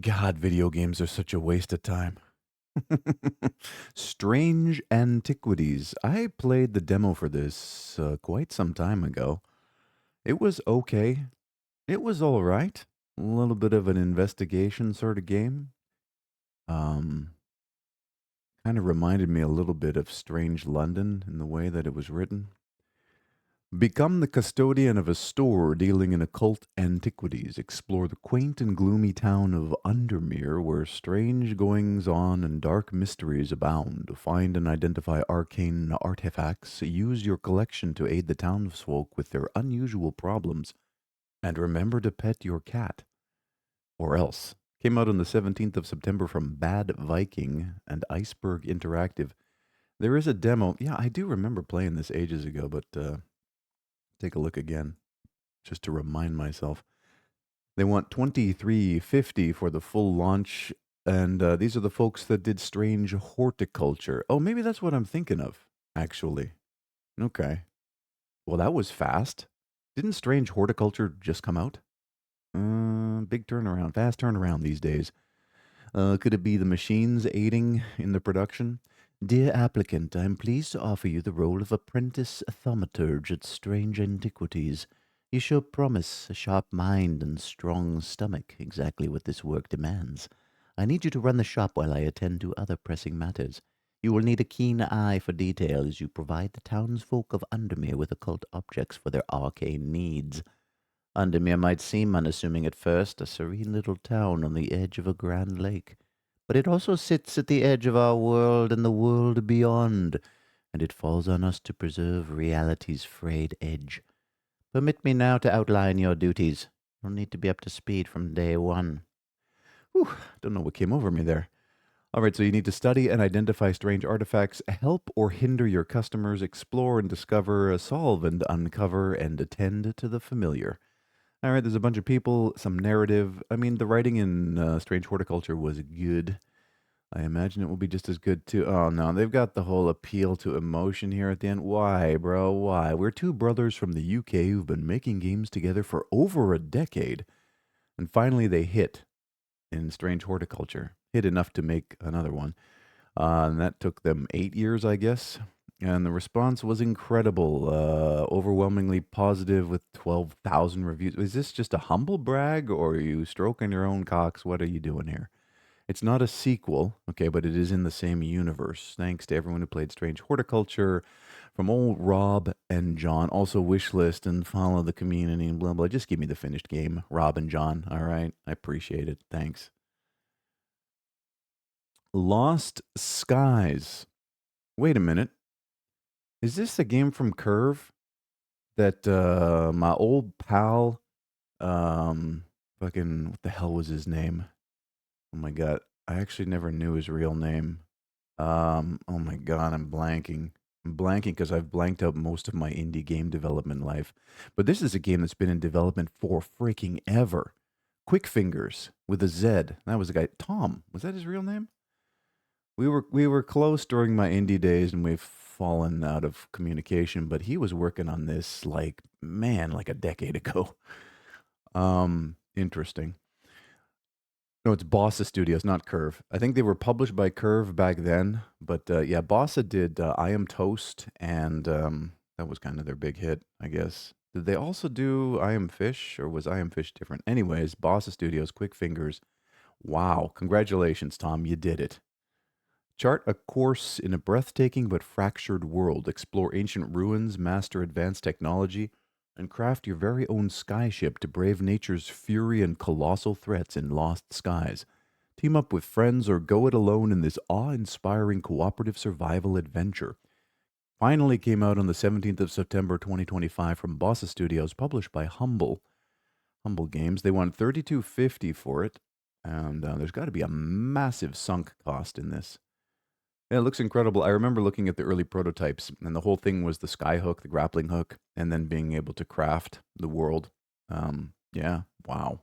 God, video games are such a waste of time. Strange Antiquities. I played the demo for this quite some time ago. It was okay. It was all right. A little bit of an investigation sort of game. Um, Kind of reminded me a little bit of Strange London in the way that it was written. Become the custodian of a store dealing in occult antiquities. Explore the quaint and gloomy town of Undermere, where strange goings on and dark mysteries abound. Find and identify arcane artifacts. Use your collection to aid the townsfolk with their unusual problems. And remember to pet your cat. Or else. Came out on the 17th of September from Bad Viking and Iceberg Interactive. There is a demo. Yeah, I do remember playing this ages ago, but take a look again just to remind myself. They want 2350 for the full launch, and these are the folks that did Strange Horticulture. Oh, maybe that's what I'm thinking of, actually. Okay. Well, that was fast. Didn't Strange Horticulture just come out? Big turnaround, fast turnaround these days. Could it be the machines aiding in the production? Dear applicant, I am pleased to offer you the role of apprentice thaumaturge at Strange Antiquities. You show promise, a sharp mind, and strong stomach, exactly what this work demands. I need you to run the shop while I attend to other pressing matters. You will need a keen eye for detail as you provide the townsfolk of Undermere with occult objects for their arcane needs. Undermere might seem unassuming at first, a serene little town on the edge of a grand lake. But it also sits at the edge of our world and the world beyond, and it falls on us to preserve reality's frayed edge. Permit me now to outline your duties. You'll need to be up to speed from day one. Whew, don't know what came over me there. All right, so you need to study and identify strange artifacts, help or hinder your customers, explore and discover, solve and uncover, and attend to the familiar. All right, there's a bunch of people, some narrative. I mean, the writing in Strange Horticulture was good. I imagine it will be just as good too. Oh no, they've got the whole appeal to emotion here at the end. Why, bro? Why? We're two brothers from the UK who've been making games together for over a decade, and finally they hit in Strange Horticulture. Hit enough to make another one. And that took them 8 years, I guess. And the response was incredible, overwhelmingly positive with 12,000 reviews. Is this just a humble brag or are you stroking your own cocks? What are you doing here? It's not a sequel, okay, but it is in the same universe. Thanks to everyone who played Strange Horticulture, from old Rob and John. Also, wishlist and follow the community and blah, blah. Just give me the finished game, Rob and John. All right. I appreciate it. Thanks. Lost Skies. Wait a minute. Is this a game from Curve that my old pal, fucking, what the hell was his name? Oh my God. I actually never knew his real name. Oh my God, I'm blanking. I'm blanking because I've blanked out most of my indie game development life. But this is a game that's been in development for freaking ever. Quick Fingers with a Z. That was the guy. Tom. Was that his real name? We were close during my indie days and we've fallen out of communication, but he was working on this like man, like a decade ago. Interesting. No, it's Bossa Studios, not Curve. I think they were published by Curve back then, but yeah, Bossa did I Am Toast, and that was kind of their big hit, I guess. Did they also do I Am Fish, or was I Am Fish different? Anyways, Bossa Studios, Quick Fingers. Wow, congratulations, Tom, you did it. Chart a course in a breathtaking but fractured world. Explore ancient ruins, master advanced technology, and craft your very own skyship to brave nature's fury and colossal threats in lost skies. Team up with friends or go it alone in this awe inspiring cooperative survival adventure. Finally came out on the 17th of September 2025 from Bossa Studios, published by Humble Games. They want 3250 for it, and there's got to be a massive sunk cost in this. Yeah, it looks incredible. I remember looking at the early prototypes, and the whole thing was the sky hook, the grappling hook, and then being able to craft the world. Yeah, wow.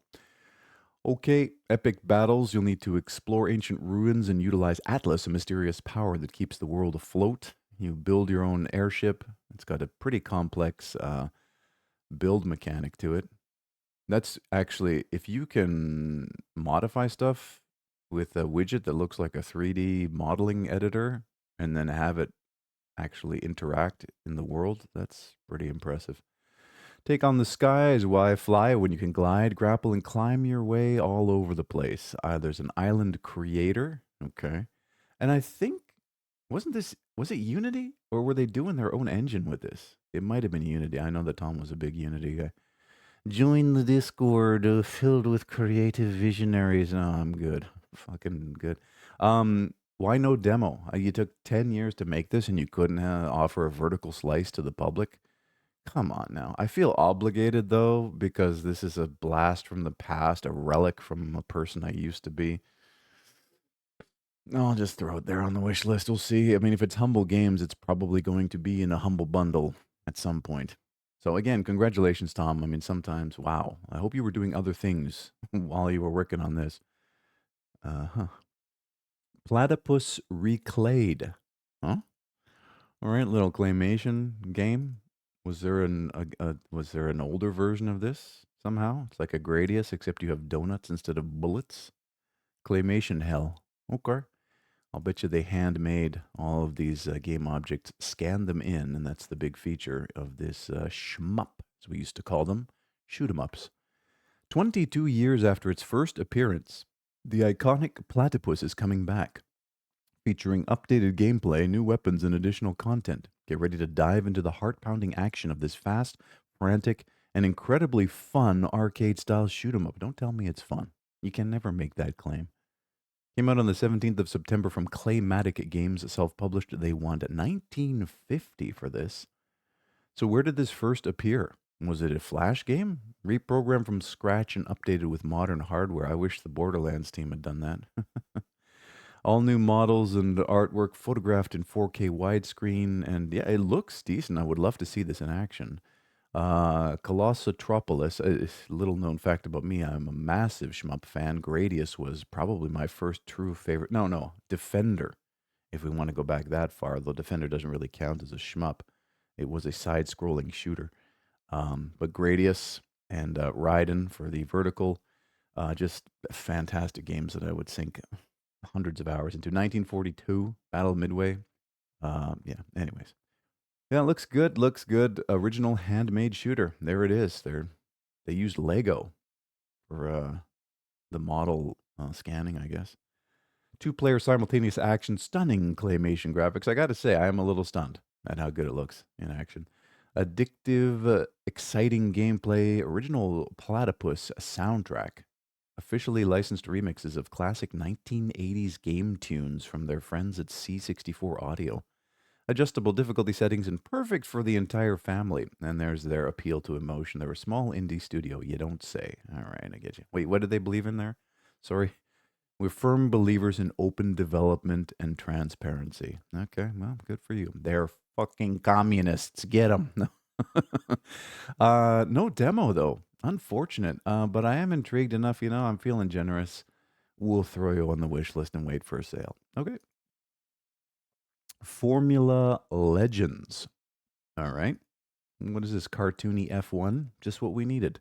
Okay, epic battles. You'll need to explore ancient ruins and utilize Atlas, a mysterious power that keeps the world afloat. You build your own airship. It's got a pretty complex build mechanic to it. That's actually, if you can modify stuff with a widget that looks like a 3D modeling editor and then have it actually interact in the world, that's pretty impressive. Take on the skies, why fly when you can glide, grapple, and climb your way all over the place. There's an island creator. Okay. And I think, was it Unity? Or were they doing their own engine with this? It might have been Unity. I know that Tom was a big Unity guy. Join the Discord filled with creative visionaries. No, I'm good. Fucking good. Why no demo? You took 10 years to make this and you couldn't offer a vertical slice to the public? Come on now. I feel obligated though because this is a blast from the past, a relic from a person I used to be. No, I'll just throw it there on the wish list. We'll see. I mean, if it's Humble Games, it's probably going to be in a Humble Bundle at some point. So again, congratulations, Tom. I mean, sometimes, wow. I hope you were doing other things while you were working on this. Huh. Platypus Reclayed. Huh? All right, little claymation game. Was there an older version of this somehow? It's like a Gradius, except you have donuts instead of bullets. Claymation hell. Okay. I'll bet you they handmade all of these game objects, scanned them in, and that's the big feature of this shmup, as we used to call them, shoot 'em ups. 22 years after its first appearance, the iconic platypus is coming back, featuring updated gameplay, new weapons, and additional content. Get ready to dive into the heart pounding action of this fast, frantic, and incredibly fun arcade style shoot 'em up. Don't tell me it's fun. You can never make that claim. Came out on the 17th of September from Claymatic Games, self published. They wanted 1950 for this. So, where did this first appear? Was it a Flash game? Reprogrammed from scratch and updated with modern hardware. I wish the Borderlands team had done that. All new models and artwork photographed in 4K widescreen. And yeah, it looks decent. I would love to see this in action. Colossotropolis, a little known fact about me, I'm a massive shmup fan. Gradius was probably my first true favorite. No, Defender, if we want to go back that far, though Defender doesn't really count as a shmup. It was a side scrolling shooter. But Gradius and Raiden for the vertical, just fantastic games that I would sink hundreds of hours into. 1942, Battle of Midway. Yeah, anyways. Yeah, it looks good. Looks good. Original handmade shooter. There it is. They used Lego for the model scanning, I guess. Two-player simultaneous action, stunning claymation graphics. I got to say, I am a little stunned at how good it looks in action. Addictive, exciting gameplay. Original Platypus soundtrack. Officially licensed remixes of classic 1980s game tunes from their friends at C64 Audio. Adjustable difficulty settings and perfect for the entire family. And there's their appeal to emotion. They're a small indie studio, you don't say. All right, I get you. Wait, what did they believe in there? Sorry. We're firm believers in open development and transparency. Okay, well, good for you. They're fucking communists. Get them. No demo, though. Unfortunate. But I am intrigued enough. I'm feeling generous. We'll throw you on the wish list and wait for a sale. Okay. Formula Legends. All right. What is this cartoony F1? Just what we needed.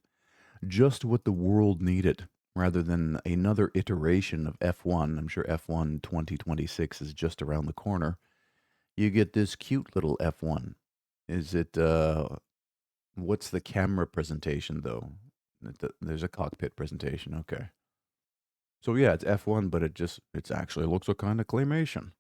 Just what the world needed rather than another iteration of F1. I'm sure F1 2026 is just around the corner. You get this cute little F1. Is it what's the camera presentation though? There's a cockpit presentation. Okay. So yeah, it's F1, but it actually looks a kind of claymation.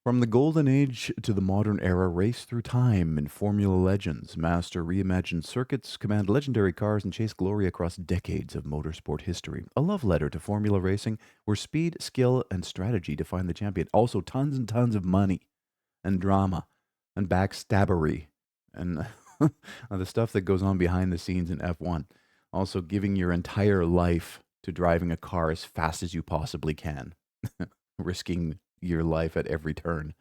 From the golden age to the modern era, race through time in Formula Legends, master reimagined circuits, command legendary cars, and chase glory across decades of motorsport history. A love letter to Formula racing, where speed, skill, and strategy define the champion. Also, tons and tons of money and drama and backstabbery and the stuff that goes on behind the scenes in F1. Also, giving your entire life to driving a car as fast as you possibly can, risking your life at every turn.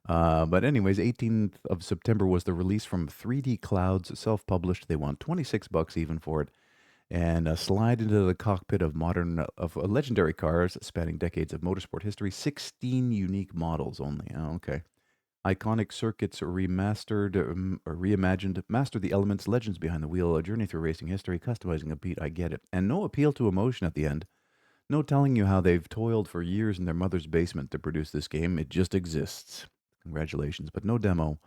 But anyways, 18th of September was the release from 3D Clouds, self-published. They want $26 even for it, and slide into the cockpit of legendary cars spanning decades of motorsport history. 16 unique models only. Oh, okay. Iconic circuits remastered or reimagined. Master the elements, legends behind the wheel, a journey through racing history, customizing a beat. I get it. And no appeal to emotion at the end. No telling you how they've toiled for years in their mother's basement to produce this game. It just exists. Congratulations. But no demo,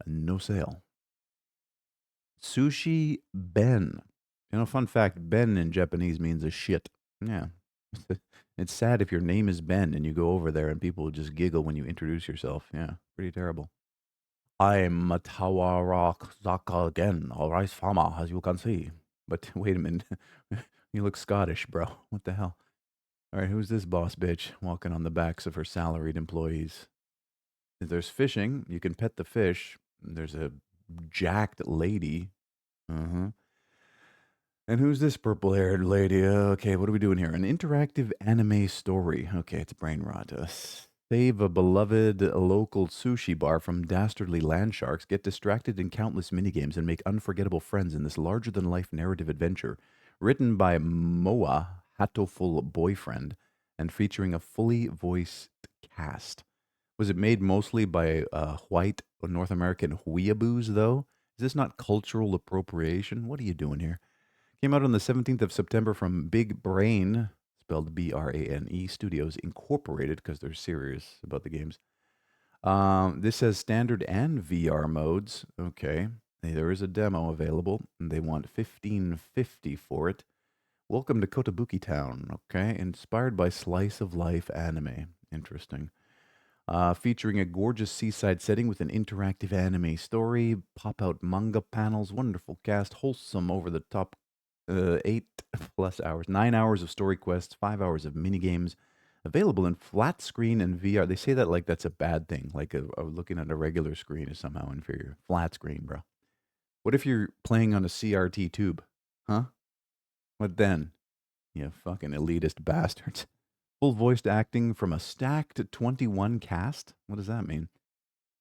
and no sale. Sushi Ben. Fun fact, Ben in Japanese means a shit. Yeah. It's sad if your name is Ben and you go over there and people just giggle when you introduce yourself. Yeah, pretty terrible. I'm Matawara Zaka again, all right, Fama, as you can see. But wait a minute. You look Scottish, bro. What the hell? All right, who's this boss bitch walking on the backs of her salaried employees? If there's fishing, you can pet the fish. There's a jacked lady. Uh-huh. And who's this purple haired lady? Okay, what are we doing here? An interactive anime story. Okay, it's brain rot. Save a beloved local sushi bar from dastardly land sharks, get distracted in countless minigames, and make unforgettable friends in this larger than life narrative adventure. Written by Moa Hatoful Boyfriend and featuring a fully voiced cast. Was it made mostly by white North American weeaboos, though? Is this not cultural appropriation? What are you doing here? Came out on the 17th of September from Big Brain, spelled Brane Studios Incorporated, because they're serious about the games. This says standard and VR modes. Okay. Hey, there is a demo available, and they want 1550 for it. Welcome to Kotobuki Town. Okay. Inspired by slice of life anime. Interesting. Featuring a gorgeous seaside setting with an interactive anime story, pop out manga panels, wonderful cast, wholesome over the top 8+ hours, 9 hours of story quests, 5 hours of mini games, available in flat screen and VR. They say that like that's a bad thing, like looking at a regular screen is somehow inferior. Flat screen, bro. What if you're playing on a CRT tube? Huh? What then? You fucking elitist bastards. Full voiced acting from a stacked 21 cast? What does that mean?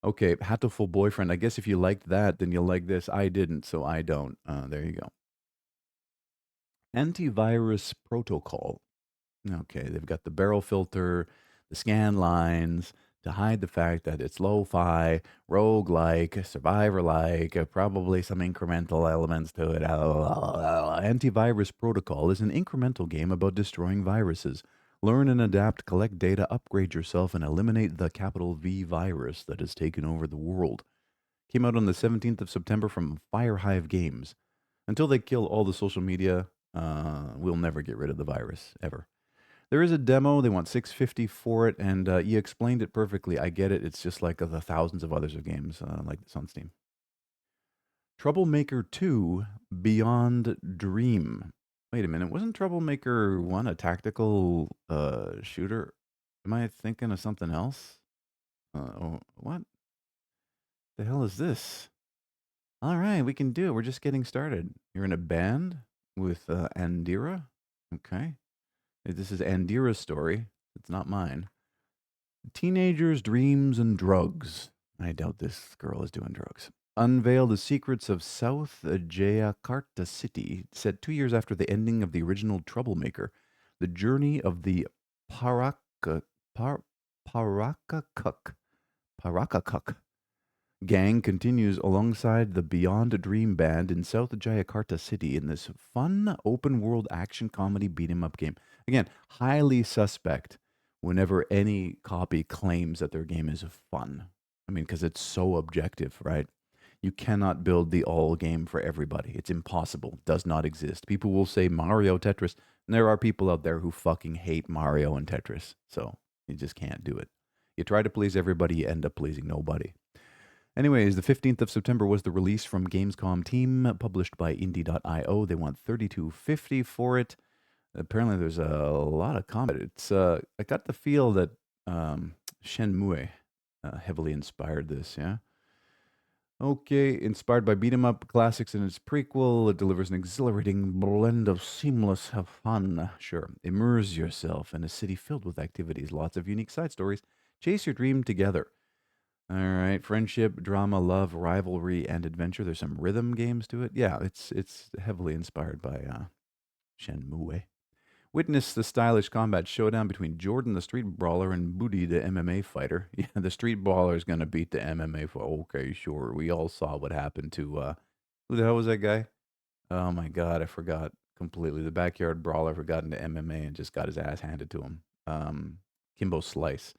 Okay, Hatoful Boyfriend. I guess if you liked that, then you'll like this. I didn't, so I don't. There you go. Antivirus protocol. Okay, they've got the barrel filter, the scan lines to hide the fact that it's lo-fi, rogue-like, survivor-like, probably some incremental elements to it. Antivirus Protocol is an incremental game about destroying viruses. Learn and adapt, collect data, upgrade yourself, and eliminate the capital V virus that has taken over the world. Came out on the 17th of September from Firehive Games. Until they kill all the social media, we'll never get rid of the virus, ever. There is a demo. They want 650 for it, and you explained it perfectly. I get it. It's just like the thousands of others of games like this on Steam. Troublemaker 2 Beyond Dream. Wait a minute. Wasn't Troublemaker 1 a tactical shooter? Am I thinking of something else? What the hell is this? All right, we can do it. We're just getting started. You're in a band with Andira. Okay. This is Andira's story. It's not mine. Teenagers, dreams, and drugs. I doubt this girl is doing drugs. Unveil the secrets of South Jayakarta City, set 2 years after the ending of the original Troublemaker. The journey of the Parakakuk, Parakakuk gang continues alongside the Beyond Dream band in South Jayakarta City in this fun open world action comedy beat 'em up game. Again, highly suspect whenever any copy claims that their game is fun. I mean, because it's so objective, right? You cannot build the all game for everybody. It's impossible. Does not exist. People will say Mario, Tetris, and there are people out there who fucking hate Mario and Tetris. So you just can't do it. You try to please everybody, you end up pleasing nobody. Anyways, the 15th of September was the release from Gamescom Team, published by Indie.io. They want $32.50 for it. Apparently, there's a lot of comment. It's I got the feel that Shenmue heavily inspired this. Yeah. Okay, inspired by beat 'em up classics and its prequel, it delivers an exhilarating blend of seamless fun. Sure, immerse yourself in a city filled with activities, lots of unique side stories. Chase your dream together. All right, friendship, drama, love, rivalry, and adventure. There's some rhythm games to it. Yeah, it's heavily inspired by Shenmue. Witness the stylish combat showdown between Jordan, the street brawler, and Booty, the MMA fighter. Yeah, the street brawler is going to beat the MMA fighter. Okay, sure. We all saw what happened to, who the hell was that guy? Oh my God, I forgot completely. The backyard brawler who got into MMA and just got his ass handed to him. Kimbo Slice.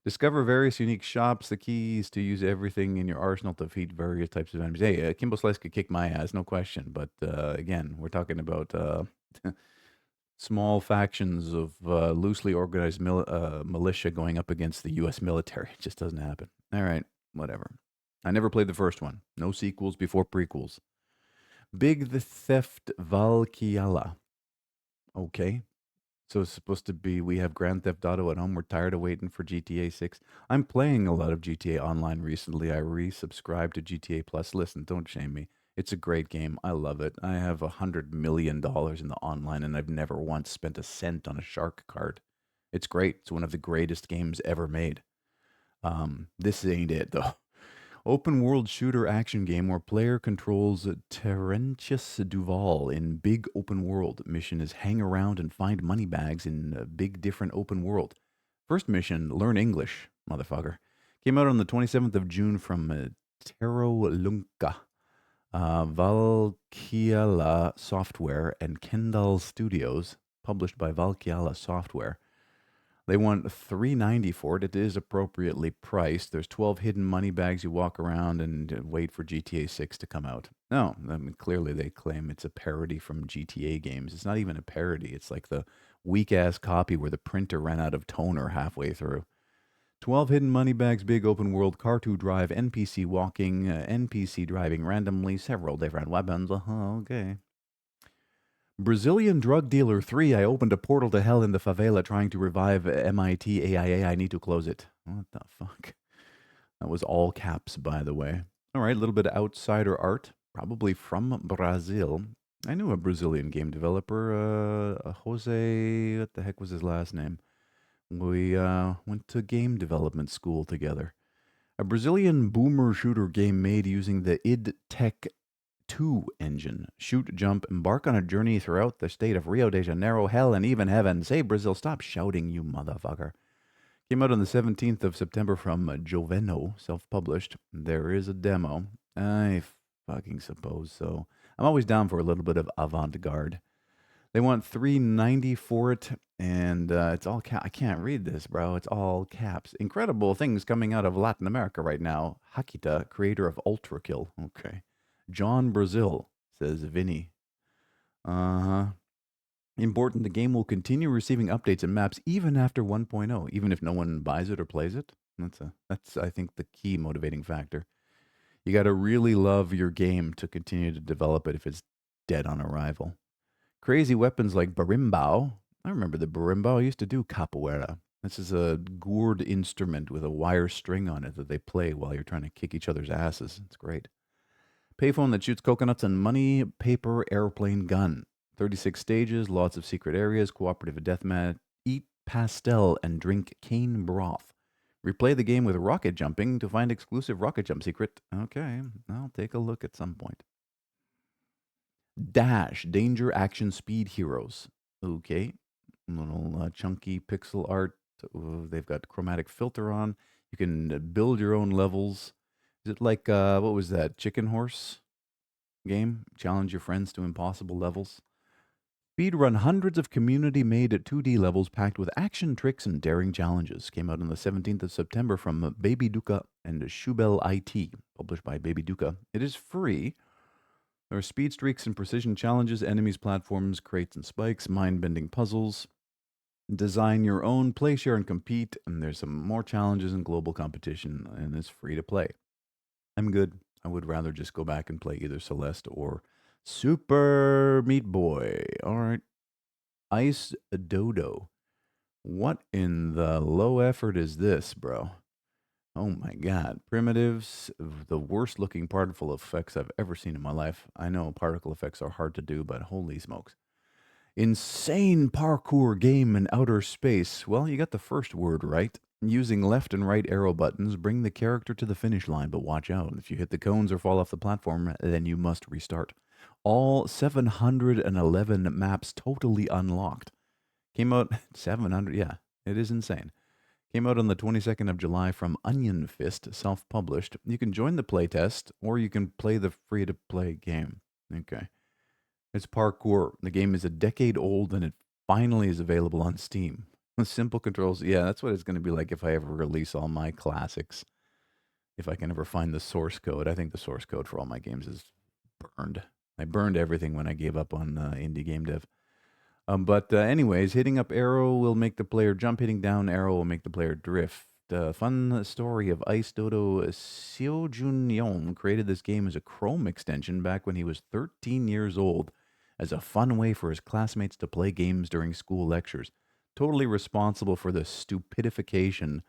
Discover various unique shops. The key is to use everything in your arsenal to defeat various types of enemies. Hey, Kimbo Slice could kick my ass, no question. But again, we're talking about small factions of loosely organized militia going up against the U.S. military. It just doesn't happen. All right, whatever. I never played the first one. No sequels before prequels. Big the Theft Valkiala. Okay. So it's supposed to be we have Grand Theft Auto at home. We're tired of waiting for GTA 6. I'm playing a lot of GTA Online recently. I resubscribed to GTA Plus. Listen, don't shame me. It's a great game. I love it. I have $100 million in the online, and I've never once spent a cent on a shark card. It's great. It's one of the greatest games ever made. This ain't it though. Open world shooter action game where player controls Terentius Duval in big open world. Mission is hang around and find money bags in a big different open world. First mission, learn English, motherfucker. Came out on the 27th of June from Terolunka, Valkiala Software and Kendall Studios, published by Valkiala Software. They want $3.90 for it. It is appropriately priced. There's 12 hidden money bags. You walk around and wait for GTA 6 to come out. No, I mean, clearly they claim it's a parody from GTA games. It's not even a parody. It's like the weak-ass copy where the printer ran out of toner halfway through. 12 hidden money bags, big open world, car to drive, NPC walking, NPC driving randomly, several different weapons. Okay. Brazilian drug dealer 3. I opened a portal to hell in the favela trying to revive MIT AIA. I need to close it. What the fuck? That was all caps, by the way. All right, a little bit of outsider art, probably from Brazil. I knew a Brazilian game developer, Jose, what the heck was his last name? We went to game development school together. A Brazilian boomer shooter game made using the id Tech 2 engine. Shoot, jump, embark on a journey throughout the state of Rio de Janeiro, hell, and even heaven. Say, Brazil, stop shouting, you motherfucker. Came out on the 17th of September from Joveno, self-published. There is a demo. I fucking suppose so. I'm always down for a little bit of avant-garde. They want $3.90 for it, and it's all I can't read this, bro. It's all caps. Incredible things coming out of Latin America right now. Hakita, creator of Ultra Kill. Okay. John Brazil, says Vinny. Uh-huh. Important, the game will continue receiving updates and maps even after 1.0, even if no one buys it or plays it. That's I think the key motivating factor. You got to really love your game to continue to develop it if it's dead on arrival. Crazy weapons like berimbau. I remember the berimbau. I used to do capoeira. This is a gourd instrument with a wire string on it that they play while you're trying to kick each other's asses. It's great. Payphone that shoots coconuts and money, paper, airplane gun. 36 stages, lots of secret areas, cooperative deathmatch, eat pastel and drink cane broth. Replay the game with rocket jumping to find exclusive rocket jump secret. Okay, I'll take a look at some point. Dash, danger, action, speed heroes. Okay, little chunky pixel art. They've got chromatic filter on. You can build your own levels. Is it like, what was that, Chicken Horse game? Challenge your friends to impossible levels. Speedrun hundreds of community-made 2D levels packed with action, tricks, and daring challenges. Came out on the 17th of September from Baby Duca and Shubel IT, published by Baby Duca. It is free. There are speed streaks and precision challenges, enemies, platforms, crates and spikes, mind-bending puzzles. Design your own, play, share, and compete. And there's some more challenges and global competition, and it's free to play. I'm good. I would rather just go back and play either Celeste or Super Meat Boy. All right. Ice Dodo. What in the low effort is this, bro? Oh my God. Primitives, the worst looking particle effects I've ever seen in my life. I know particle effects are hard to do, but holy smokes. Insane parkour game in outer space. Well, you got the first word right. Using left and right arrow buttons, bring the character to the finish line, but watch out. If you hit the cones or fall off the platform, then you must restart. All 711 maps totally unlocked. Came out 700. Yeah, it is insane. Came out on the 22nd of July from Onion Fist, self published. You can join the playtest or you can play the free to play game. Okay. It's parkour. The game is a decade old and it finally is available on Steam. With simple controls. Yeah, that's what it's going to be like if I ever release all my classics. If I can ever find the source code. I think the source code for all my games is burned. I burned everything when I gave up on indie game dev. But anyways, hitting up arrow will make the player jump. Hitting down arrow will make the player drift. Fun story of Ice Dodo Seo Jun created this game as a Chrome extension back when he was 13 years old as a fun way for his classmates to play games during school lectures. Totally responsible for the stupidification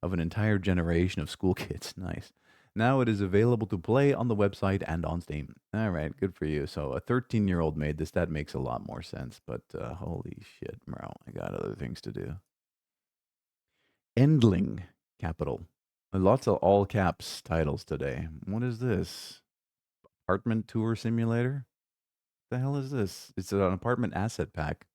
of an entire generation of school kids. Nice. Now it is available to play on the website and on Steam. All right, good for you. So a 13-year-old made this. That makes a lot more sense. But holy shit, bro, I got other things to do. Endling Capital. Lots of all caps titles today. What is this? Apartment tour simulator? The hell is this? It's an apartment asset pack.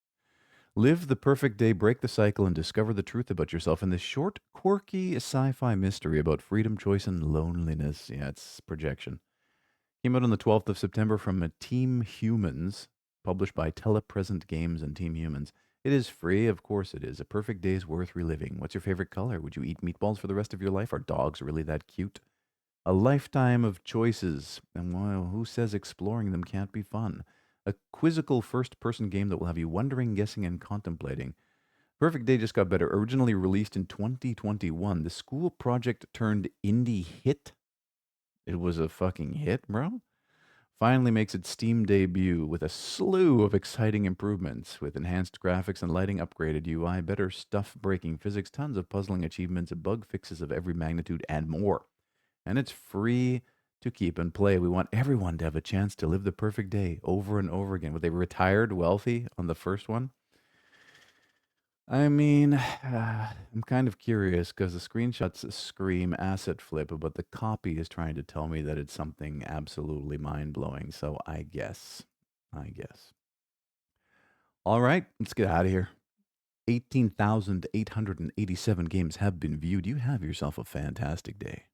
Live the perfect day, break the cycle, and discover the truth about yourself in this short, quirky sci fi mystery about freedom, choice, and loneliness. Yeah, it's projection. Came out on the 12th of September from Team Humans, published by Telepresent Games and Team Humans. It is free, of course it is. A perfect day's worth reliving. What's your favorite color? Would you eat meatballs for the rest of your life? Are dogs really that cute? A lifetime of choices. And well, who says exploring them can't be fun? A quizzical first person game that will have you wondering, guessing, and contemplating. Perfect Day just got better. Originally released in 2021, the school project turned indie hit. It was a fucking hit, bro. Finally makes its Steam debut with a slew of exciting improvements with enhanced graphics and lighting, upgraded UI, better stuff breaking physics, tons of puzzling achievements, bug fixes of every magnitude, and more. And it's free to keep and play. We want everyone to have a chance to live the perfect day over and over again. Were they retired wealthy on the first one? I mean, I'm kind of curious because the screenshots scream asset flip, but the copy is trying to tell me that it's something absolutely mind blowing. So I guess. I guess. All right, let's get out of here. 18,887 games have been viewed. You have yourself a fantastic day.